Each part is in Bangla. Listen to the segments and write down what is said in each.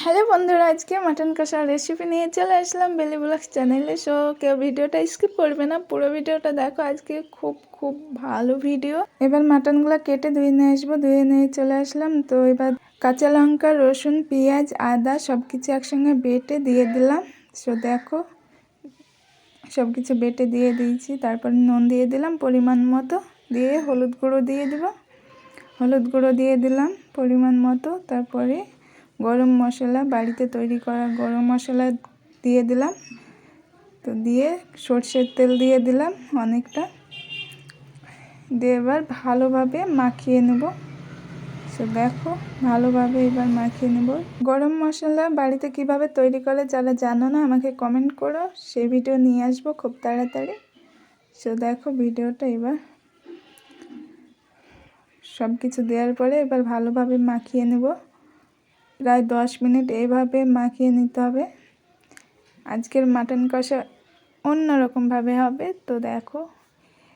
হ্যালো বন্ধুরা, আজকে মাটন কষার রেসিপি নিয়ে চলে আসলাম বেলি ব্লগস চ্যানেলে। সো কেউ ভিডিওটা স্কিপ করবে না, পুরো ভিডিওটা দেখো। আজকে খুব খুব ভালো ভিডিও। এবার মাটনগুলো কেটে ধুয়ে নিয়ে আসবো, ধুয়ে নিয়ে চলে আসলাম। তো এবার কাঁচা লঙ্কা, রসুন, পেঁয়াজ, আদা সব কিছু একসঙ্গে বেটে দিয়ে দিলাম। সো দেখো সব কিছু বেটে দিয়ে দিয়েছি। তারপর নুন দিয়ে দিলাম পরিমাণ মতো, দিয়ে হলুদ গুঁড়ো দিয়ে দিব, হলুদ গুঁড়ো দিয়ে দিলাম পরিমাণ মতো। তারপরে গরম মশলা, বাড়িতে তৈরি করা গরম মশলা দিয়ে দিলাম। তো দিয়ে সর্ষের তেল দিয়ে দিলাম অনেকটা, দিয়ে এবার ভালোভাবে মাখিয়ে নেব। সো দেখো ভালোভাবে এবার মাখিয়ে নেব। গরম মশলা বাড়িতে কিভাবে তৈরি করে যারা জানো না আমাকে কমেন্ট করো, সেই ভিডিও নিয়ে আসবো খুব তাড়াতাড়ি। সো দেখো ভিডিওটা এবার সব কিছু দেওয়ার পরে এবার ভালোভাবে মাখিয়ে নেব। প্রায় 10 মিনিট এইভাবে মাখিয়ে নিতে হবে। আজকের মাটন কষা অন্যরকমভাবে হবে। তো দেখো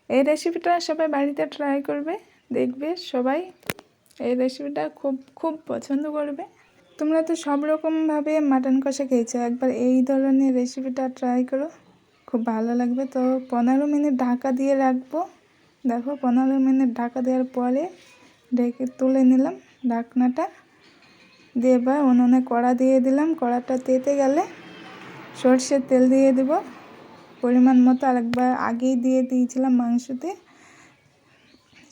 এই রেসিপিটা সবাই বাড়িতে ট্রাই করবে, দেখবে সবাই এই রেসিপিটা খুব খুব পছন্দ করবে। তোমরা তো সব রকমভাবে মাটন কষা খেয়েছো, একবার এই ধরনের রেসিপিটা ট্রাই করো, খুব ভালো লাগবে। তো 15 মিনিট ঢাকা দিয়ে রাখবো। দেখো 15 মিনিট ঢাকা দেওয়ার পরে ঢেকে তুলে নিলাম ঢাকনাটা দিয়ে। এবার উনুনে কড়া দিয়ে দিলাম, কড়াটা তেতে গেলে সর্ষের তেল দিয়ে দেব পরিমাণ মতো। আরেকবার আগেই দিয়ে দিয়েছিলাম মাংসতে,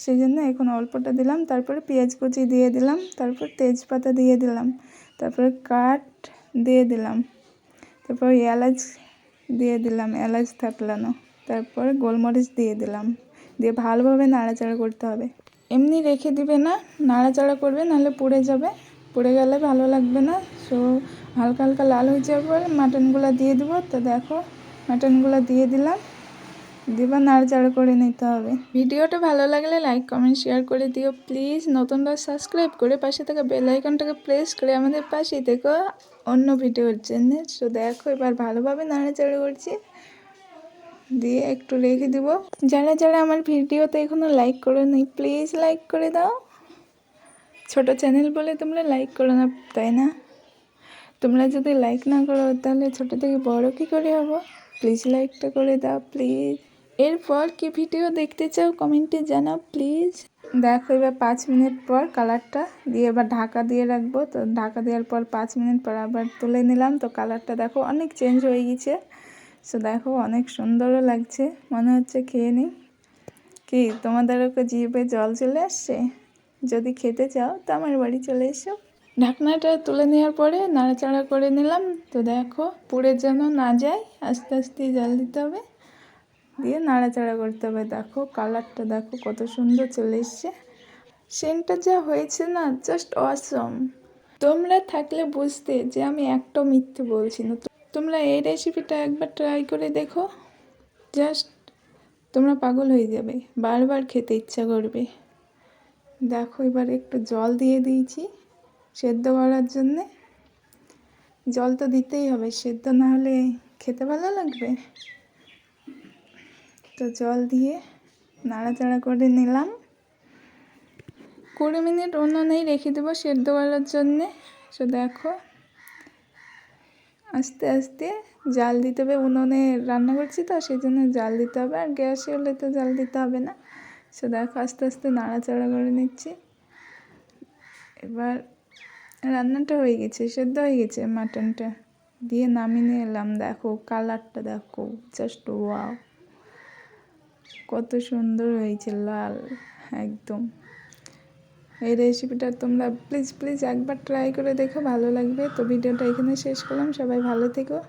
সেই জন্য এখন অল্পটা দিলাম। তারপরে পেঁয়াজ কুচি দিয়ে দিলাম, তারপর তেজপাতা দিয়ে দিলাম, তারপরে কাঠ দিয়ে দিলাম, তারপর এলাচ দিয়ে দিলাম, এলাচ থাকলানো, তারপরে গোলমরিচ দিয়ে দিলাম, দিয়ে ভালোভাবে নাড়াচাড়া করতে হবে। এমনি রেখে দিবে না, নাড়াচাড়া করবে, নাহলে পুড়ে যাবে, পুড়ে গেলে ভালো লাগবে না। সো হালকা হালকা লাল হয়ে যাওয়ার পরে মাটনগুলো দিয়ে দেবো। তো দেখো মাটনগুলো দিয়ে দিলাম, দিয়ে নাড়াচাড়া করে নিতে হবে। ভিডিওটা ভালো লাগলে লাইক কমেন্ট শেয়ার করে দিও প্লিজ। নতুনরা সাবস্ক্রাইব করে পাশে থাকা বেল আইকনটাকে প্রেস করে আমাদের পাশেই থেকো অন্য ভিডিওর জন্য। সো দেখো এবার ভালোভাবে নাড়াচাড়া করছি, দিয়ে একটু রেখে দিব। যারা যারা আমার ভিডিওতে এখনও লাইক করো নি প্লিজ লাইক করে দাও। ছোট চ্যানেল বলে তোমরা লাইক করো না, তাই না? তোমরা যদি লাইক না করো তাহলে ছোট থেকে বড় কী করে হবো? প্লিজ লাইকটা করে দাও প্লিজ। এরপর কি ভিডিও দেখতে চাও কমেন্টে জানাও প্লিজ। দেখো এবার 5 মিনিট পর কালারটা দিয়ে এবার ঢাকা দিয়ে রাখবো। তো ঢাকা দেওয়ার পর 5 মিনিট পর আবার তুলে নিলাম। তো কালারটা দেখো অনেক চেঞ্জ হয়ে গেছে। সো দেখো অনেক সুন্দরও লাগছে, মনে হচ্ছে খেয়ে নিই। কি তোমাদেরও জিভে জল চলে আসছে? যদি খেতে চাও তো আমার বাড়ি চলে এসো। ঢাকনাটা তুলে নেওয়ার পরে নাড়াচাড়া করে নিলাম। তো দেখো পুড়ে যেন না যায়, আস্তে আস্তে জাল দিতে হবে, দিয়ে নাড়াচাড়া করতে হবে। দেখো কালারটা দেখো কত সুন্দর চলে এসছে, সেন্টটা যা হয়েছে না জাস্ট অসম। তোমরা থাকলে বুঝতে যে আমি একটাও মিথ্যে বলছি না। তোমরা এই রেসিপিটা একবার ট্রাই করে দেখো, জাস্ট তোমরা পাগল হয়ে যাবে, বারবার খেতে ইচ্ছা করবে। দেখো এবার একটু জল দিয়ে দিয়েছি সেদ্ধ করার জন্যে। জল তো দিতেই হবে, সেদ্ধ না হলে খেতে ভালো লাগবে। তো জল দিয়ে নাড়াচাড়া করে নিলাম। 20 মিনিট উনুনেই রেখে দেবো সেদ্ধ করার জন্যে। সো দেখো আস্তে আস্তে জাল দিতে হবে, উনুনে রান্না করছি তো সেই জন্য জাল দিতে হবে, আর গ্যাসে হলে তো জাল দিতে হবে না। সো দেখো আস্তে আস্তে নাড়াচাড়া করে নিচ্ছি। এবার রান্নাটা হয়ে গেছে, সেদ্ধ হয়ে গেছে মাটনটা, দিয়ে নামিয়ে নিয়ে এলাম। দেখো কালারটা দেখো জাস্ট ওয়াও, কত সুন্দর হয়েছে, লাল একদম। এই রেসিপিটা তোমরা প্লিজ প্লিজ একবার ট্রাই করে দেখো, ভালো লাগবে। তো ভিডিওটা এখানে শেষ করলাম, সবাই ভালো থেকো।